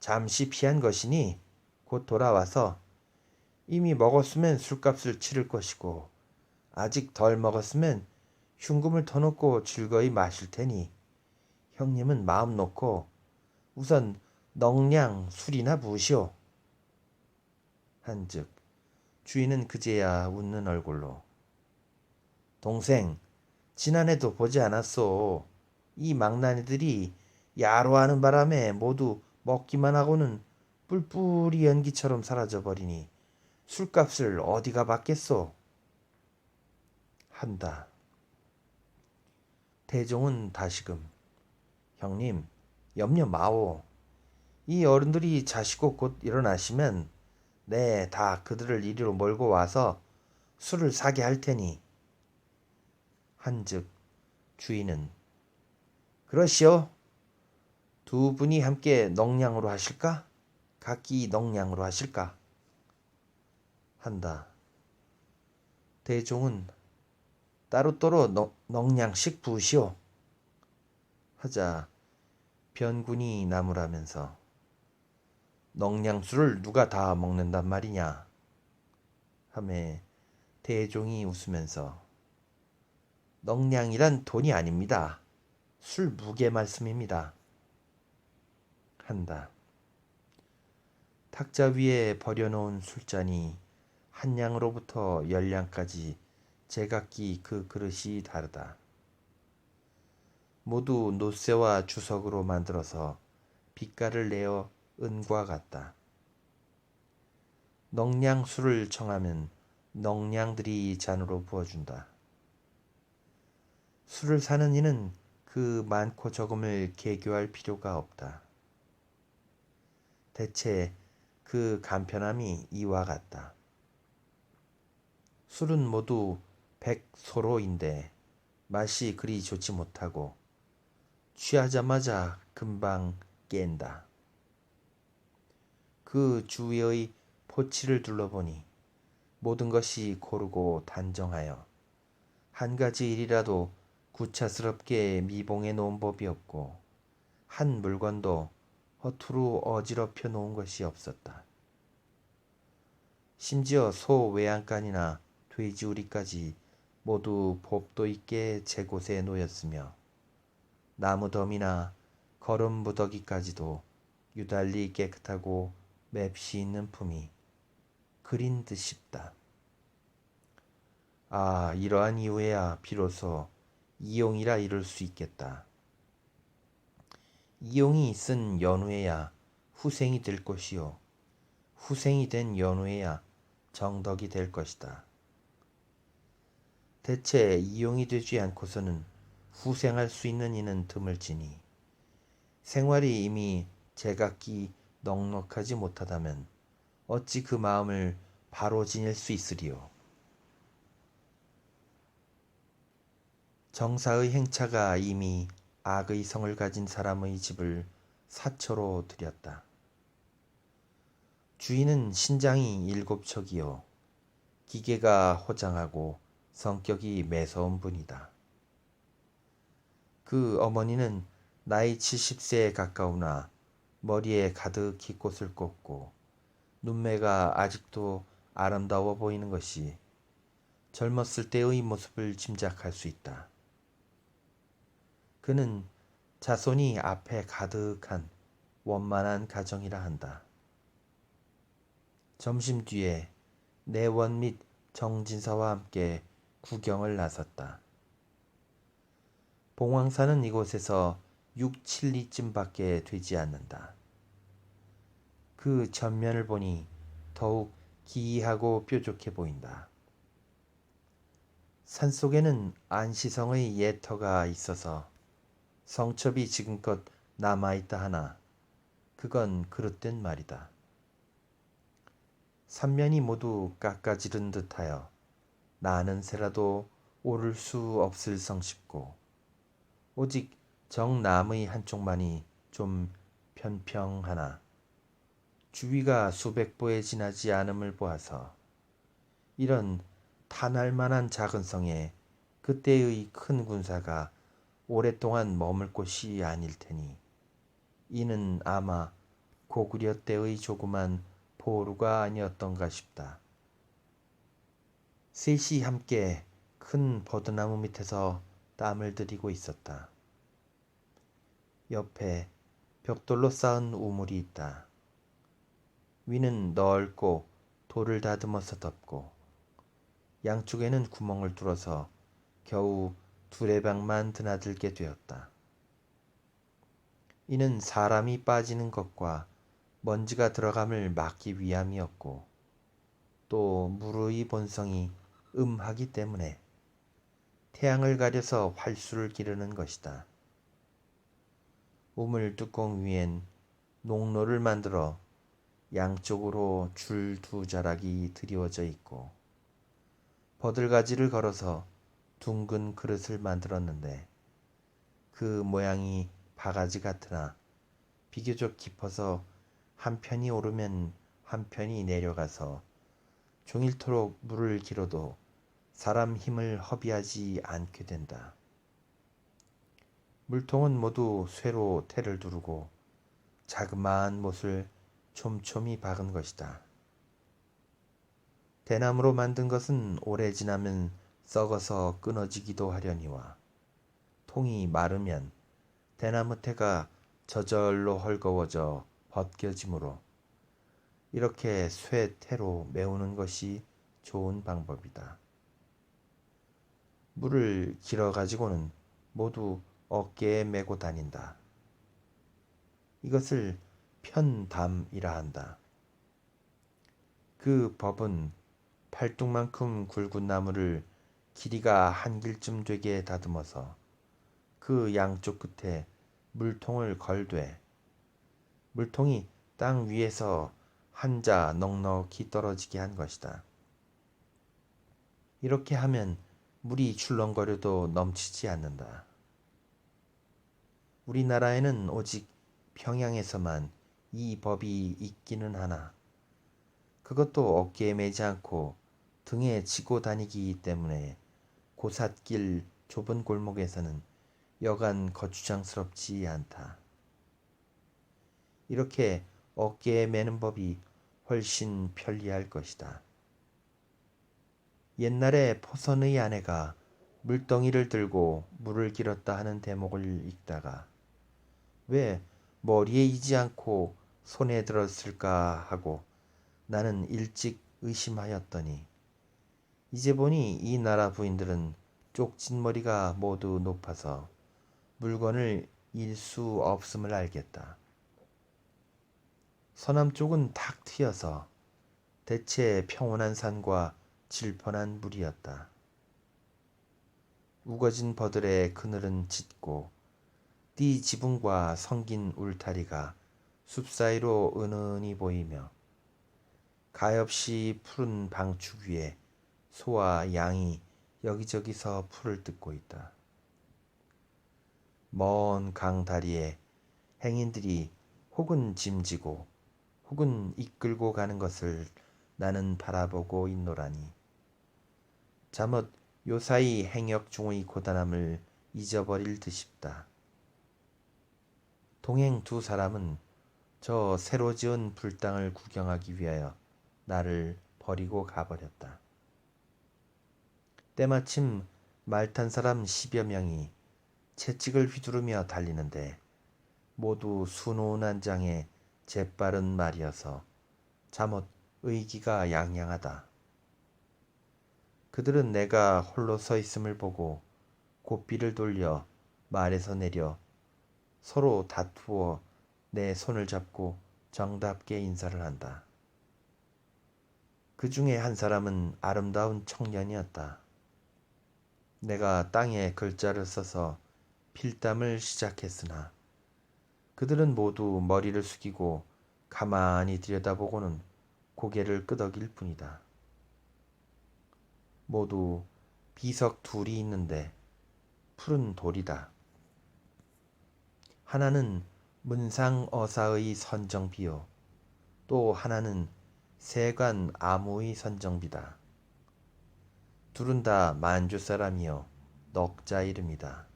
잠시 피한 것이니 곧 돌아와서 이미 먹었으면 술값을 치를 것이고 아직 덜 먹었으면 흉금을 터놓고 즐거이 마실 테니 형님은 마음 놓고 우선 넉량 술이나 부으시오. 한즉 주인은 그제야 웃는 얼굴로 동생 지난해도 보지 않았소. 이 망나니들이 야로하는 바람에 모두 먹기만 하고는 뿔뿔이 연기처럼 사라져버리니 술값을 어디가 받겠소? 한다. 태종은 다시금 형님 염려 마오. 이 어른들이 자시고 곧 일어나시면 다 그들을 이리로 몰고 와서 술을 사게 할 테니. 한즉 주인은 그러시오. 두 분이 함께 넉냥으로 하실까? 각기 넉냥으로 하실까? 한다. 대종은 따로따로 넉냥씩 부으시오. 하자 변군이 나무라면서 넉냥술을 누가 다 먹는단 말이냐? 하매 대종이 웃으면서 넉냥이란 돈이 아닙니다. 술 무게 말씀입니다. 한다. 탁자 위에 버려놓은 술잔이 한 냥으로부터 10냥까지 제각기 그 그릇이 다르다. 모두 노쇠와 주석으로 만들어서 빛깔을 내어 은과 같다. 넉냥술을 청하면 넉냥들이 잔으로 부어준다. 술을 사는 이는 그 많고 적음을 계교할 필요가 없다. 대체 그 간편함이 이와 같다. 술은 모두 백소로인데 맛이 그리 좋지 못하고 취하자마자 금방 깬다. 그 주위의 포치를 둘러보니 모든 것이 고르고 단정하여 한 가지 일이라도 구차스럽게 미봉해 놓은 법이 없고 한 물건도 허투루 어지럽혀 놓은 것이 없었다. 심지어 소 외양간이나 돼지우리까지 모두 법도 있게 제 곳에 놓였으며 나무덤이나 거름무더기까지도 유달리 깨끗하고 맵시 있는 품이 그린 듯 싶다. 아, 이러한 이유에야 비로소 이용이라 이룰 수 있겠다. 이용이 쓴 연후에야 후생이 될 것이요 후생이 된 연후에야 정덕이 될 것이다. 대체 이용이 되지 않고서는 후생할 수 있는 이는 드물지니 생활이 이미 제각기 넉넉하지 못하다면 어찌 그 마음을 바로 지닐 수 있으리요. 정사의 행차가 이미 악의 성을 가진 사람의 집을 사초로 들였다. 주인은 신장이 7척이요 기계가 호장하고 성격이 매서운 분이다. 그 어머니는 나이 70세에 가까우나 머리에 가득히 꽃을 꽂고 눈매가 아직도 아름다워 보이는 것이 젊었을 때의 모습을 짐작할 수 있다. 그는 자손이 앞에 가득한 원만한 가정이라 한다. 점심 뒤에 내원 및 정진사와 함께 구경을 나섰다. 봉황사는 이곳에서 6, 7리쯤밖에 되지 않는다. 그 전면을 보니 더욱 기이하고 뾰족해 보인다. 산속에는 안시성의 예터가 있어서 성첩이 지금껏 남아있다 하나 그건 그릇된 말이다. 삼면이 모두 깎아지른 듯하여 나는 새라도 오를 수 없을 성쉽고 오직 정남의 한쪽만이 좀 편평하나 주위가 수백 보에 지나지 않음을 보아서 이런 탄할 만한 작은 성에 그때의 큰 군사가 오랫동안 머물 곳이 아닐 테니 이는 아마 고구려 때의 조그만 보루가 아니었던가 싶다. 셋이 함께 큰 버드나무 밑에서 땀을 들이고 있었다. 옆에 벽돌로 쌓은 우물이 있다. 위는 넓고 돌을 다듬어서 덮고 양쪽에는 구멍을 뚫어서 겨우 두레방만 드나들게 되었다. 이는 사람이 빠지는 것과 먼지가 들어감을 막기 위함이었고 또 물의 본성이 음하기 때문에 태양을 가려서 활수를 기르는 것이다. 우물 뚜껑 위엔 농로를 만들어 양쪽으로 줄 2자락이 드리워져 있고 버들가지를 걸어서 둥근 그릇을 만들었는데 그 모양이 바가지 같으나 비교적 깊어서 한편이 오르면 한편이 내려가서 종일토록 물을 길어도 사람 힘을 허비하지 않게 된다. 물통은 모두 쇠로 테를 두르고 자그마한 못을 촘촘히 박은 것이다. 대나무로 만든 것은 오래 지나면 썩어서 끊어지기도 하려니와 통이 마르면 대나무 태가 저절로 헐거워져 벗겨지므로 이렇게 쇠태로 메우는 것이 좋은 방법이다. 물을 길어 가지고는 모두 어깨에 메고 다닌다. 이것을 편담이라 한다. 그 법은 팔뚝만큼 굵은 나무를 길이가 한 길쯤 되게 다듬어서 그 양쪽 끝에 물통을 걸되 물통이 땅 위에서 한자 넉넉히 떨어지게 한 것이다. 이렇게 하면 물이 출렁거려도 넘치지 않는다. 우리나라에는 오직 평양에서만 이 법이 있기는 하나 그것도 어깨에 매지 않고 등에 지고 다니기 때문에 고삿길 좁은 골목에서는 여간 거추장스럽지 않다. 이렇게 어깨에 매는 법이 훨씬 편리할 것이다. 옛날에 포선의 아내가 물덩이를 들고 물을 길었다 하는 대목을 읽다가 왜 머리에 이지 않고 손에 들었을까 하고 나는 일찍 의심하였더니 이제 보니 이 나라 부인들은 쪽진 머리가 모두 높아서 물건을 일 수 없음을 알겠다. 서남 쪽은 탁 트여서 대체 평온한 산과 질펀한 물이었다. 우거진 버들의 그늘은 짙고 띠 지붕과 성긴 울타리가 숲 사이로 은은히 보이며 가엾이 푸른 방축 위에 소와 양이 여기저기서 풀을 뜯고 있다. 먼 강 다리에 행인들이 혹은 짐지고 혹은 이끌고 가는 것을 나는 바라보고 있노라니 잠옷 요사이 행역 중의 고단함을 잊어버릴 듯싶다. 동행 두 사람은 저 새로 지은 불당을 구경하기 위하여 나를 버리고 가버렸다. 때마침 말 탄 사람 10여 명이 채찍을 휘두르며 달리는데 모두 수놓은 안장에 재빠른 말이어서 잠옷 의기가 양양하다. 그들은 내가 홀로 서 있음을 보고 고삐를 돌려 말에서 내려 서로 다투어 내 손을 잡고 정답게 인사를 한다. 그 중에 한 사람은 아름다운 청년이었다. 내가 땅에 글자를 써서 필담을 시작했으나 그들은 모두 머리를 숙이고 가만히 들여다보고는 고개를 끄덕일 뿐이다. 모두 비석 둘이 있는데 푸른 돌이다. 하나는 문상어사의 선정비요. 또 하나는 세관 아무의 선정비다. 둘은 다 만주 사람이요 넉자 이름이다.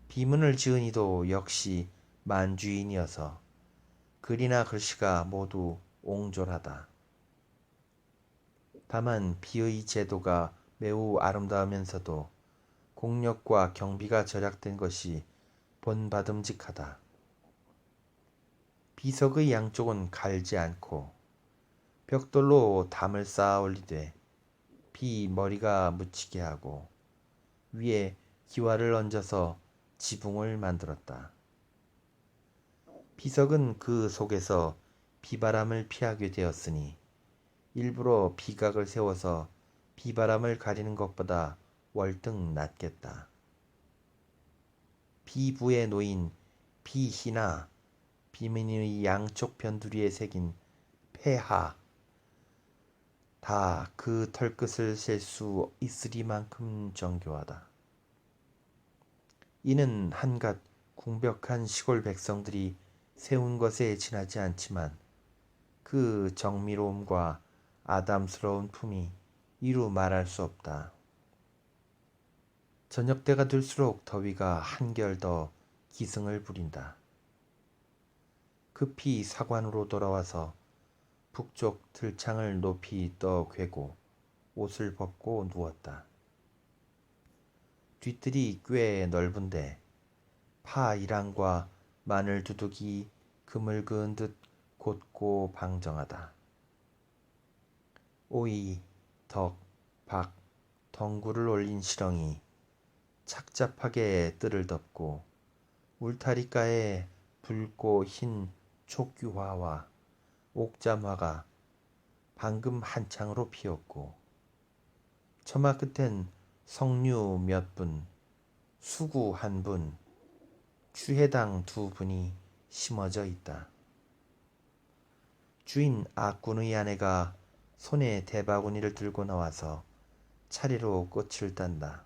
비문을 지은 이도 역시 만주인이어서 글이나 글씨가 모두 옹졸하다. 다만 비의 제도가 매우 아름다우면서도 공력과 경비가 절약된 것이 본받음직하다. 비석의 양쪽은 갈지 않고 벽돌로 담을 쌓아 올리되 비 머리가 묻히게 하고 위에 기와를 얹어서 지붕을 만들었다. 비석은 그 속에서 비바람을 피하게 되었으니 일부러 비각을 세워서 비바람을 가리는 것보다 월등 낫겠다. 비부에 놓인 비희나 비민의 양쪽 변두리에 새긴 폐하 다 그 털끝을 셀 수 있으리만큼 정교하다. 이는 한갓 궁벽한 시골 백성들이 세운 것에 지나지 않지만 그 정미로움과 아담스러운 품이 이루 말할 수 없다. 저녁 때가 될수록 더위가 한결 더 기승을 부린다. 급히 사관으로 돌아와서 북쪽 들창을 높이 떠 괴고 옷을 벗고 누웠다. 뒤뜰이 꽤 넓은데 파 1항과 마늘 두둑이 금을 그은 듯 곧고 방정하다. 오이, 덕, 박, 덩굴을 올린 시렁이 착잡하게 뜰을 덮고 울타리가에 붉고 흰 촉규화와 옥잠화가 방금 한창으로 피었고 처마 끝엔 석류 몇 분, 수구 한 분, 추해당 2분이 심어져 있다. 주인 아꾼의 아내가 손에 대바구니를 들고 나와서 차례로 꽃을 딴다.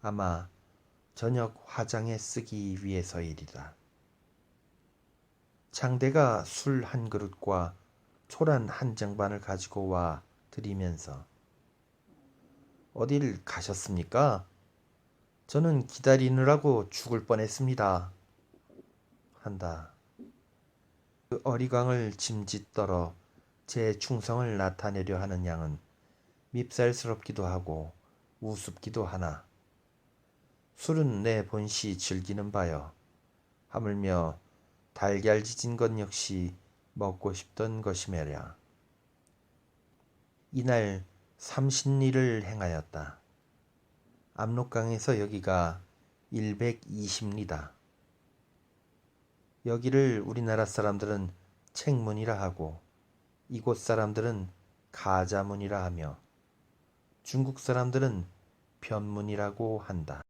아마 저녁 화장에 쓰기 위해서이리라. 장대가 술 한 그릇과 초란 한 쟁반을 가지고 와 드리면서 어딜 가셨습니까? 저는 기다리느라고 죽을 뻔했습니다. 한다. 그 어리광을 짐짓 떨어 제 충성을 나타내려 하는 양은 밉살스럽기도 하고 우습기도 하나 술은 내 본시 즐기는 바여 하물며 달걀 지진 것 역시 먹고 싶던 것이매랴. 이날 삼신리를 행하였다. 압록강에서 여기가 120리다. 여기를 우리나라 사람들은 책문이라 하고 이곳 사람들은 가자문이라 하며 중국 사람들은 변문이라고 한다.